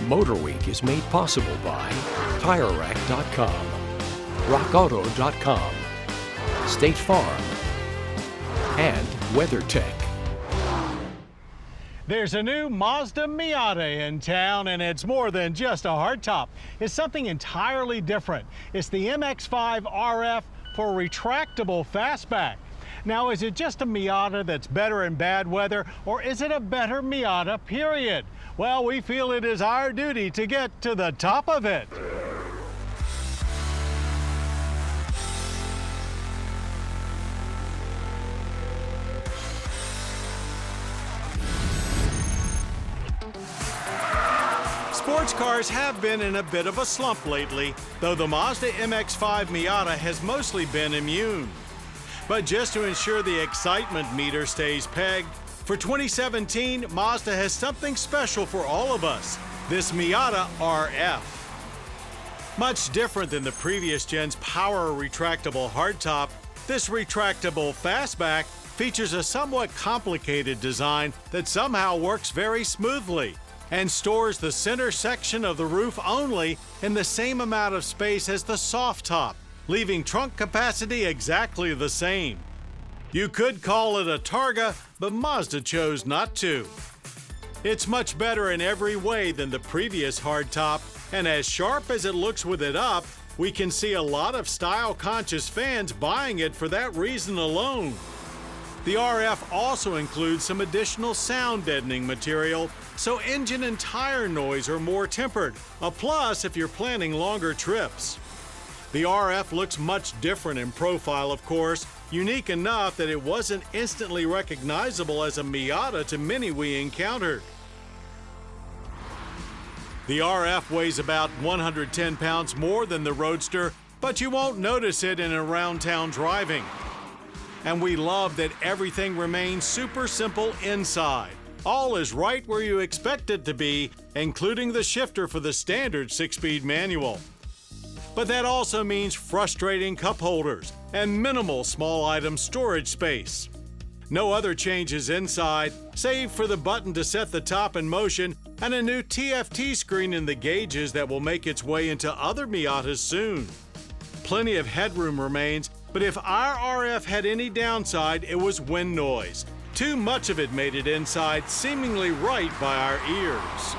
MotorWeek is made possible by TireRack.com, RockAuto.com, State Farm, and WeatherTech. There's a new Mazda Miata in town, and it's more than just a hardtop. It's something entirely different. It's the MX-5 RF for retractable fastback. Now, is it just a Miata that's better in bad weather, or is it a better Miata, period? Well, we feel it is our duty to get to the top of it. Sports cars have been in a bit of a slump lately, though the Mazda MX-5 Miata has mostly been immune. But just to ensure the excitement meter stays pegged, for 2017, Mazda has something special for all of us, this Miata RF. Much different than the previous gen's power retractable hardtop, this retractable fastback features a somewhat complicated design that somehow works very smoothly and stores the center section of the roof only in the same amount of space as the soft top, leaving trunk capacity exactly the same. You could call it a Targa, but Mazda chose not to. It's much better in every way than the previous hardtop, and as sharp as it looks with it up, we can see a lot of style-conscious fans buying it for that reason alone. The RF also includes some additional sound deadening material, so engine and tire noise are more tempered, a plus if you're planning longer trips. The RF looks much different in profile, of course, unique enough that it wasn't instantly recognizable as a Miata to many we encountered. The RF weighs about 110 pounds more than the Roadster, but you won't notice it in around town driving. And we love that everything remains super simple inside. All is right where you expect it to be, including the shifter for the standard 6-speed manual. But that also means frustrating cup holders and minimal small item storage space. No other changes inside, save for the button to set the top in motion and a new TFT screen in the gauges that will make its way into other Miatas soon. Plenty of headroom remains, but if our RF had any downside, it was wind noise. Too much of it made it inside, seemingly right by our ears.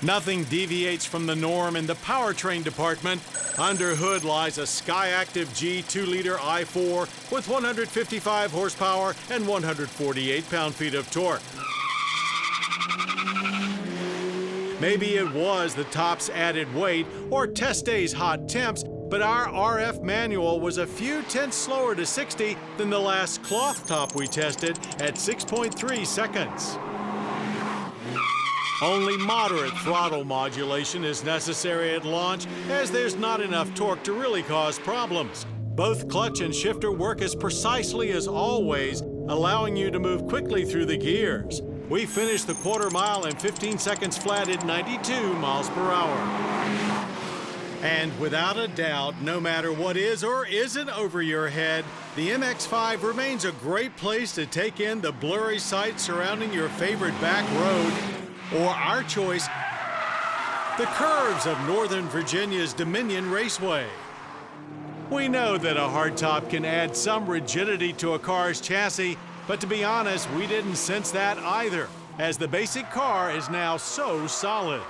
Nothing deviates from the norm in the powertrain department. Under hood lies a Skyactiv G 2-liter i4 with 155 horsepower and 148 pound-feet of torque. Maybe it was the top's added weight or test day's hot temps, but our RF manual was a few tenths slower to 60 than the last cloth top we tested at 6.3 seconds. Only moderate throttle modulation is necessary at launch, as there's not enough torque to really cause problems. Both clutch and shifter work as precisely as always, allowing you to move quickly through the gears. We finished the quarter mile in 15 seconds flat at 92 miles per hour. And without a doubt, no matter what is or isn't over your head, the MX-5 remains a great place to take in the blurry sights surrounding your favorite back road, or our choice, the curves of Northern Virginia's Dominion Raceway. We know that a hardtop can add some rigidity to a car's chassis, but to be honest, we didn't sense that either, as the basic car is now so solid.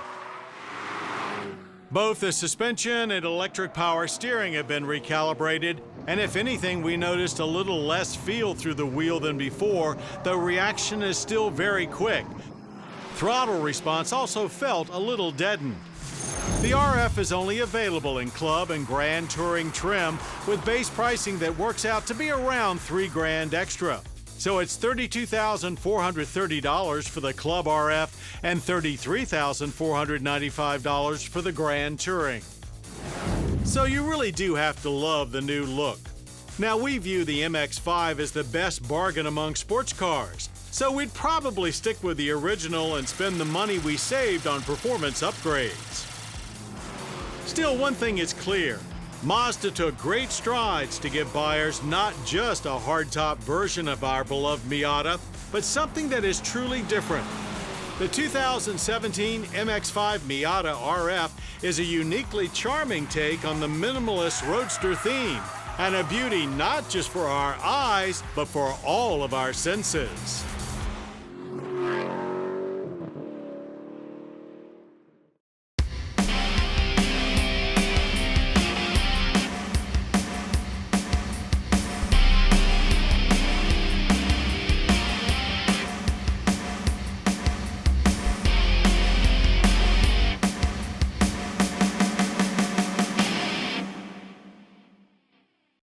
Both the suspension and electric power steering have been recalibrated, and if anything, we noticed a little less feel through the wheel than before, though reaction is still very quick. Throttle response also felt a little deadened. The RF is only available in Club and Grand Touring trim, with base pricing that works out to be around $3,000 extra. So it's $32,430 for the Club RF and $33,495 for the Grand Touring. So you really do have to love the new look. Now, we view the MX-5 as the best bargain among sports cars, so we'd probably stick with the original and spend the money we saved on performance upgrades. Still, one thing is clear. Mazda took great strides to give buyers not just a hardtop version of our beloved Miata, but something that is truly different. The 2017 MX-5 Miata RF is a uniquely charming take on the minimalist roadster theme, and a beauty not just for our eyes, but for all of our senses.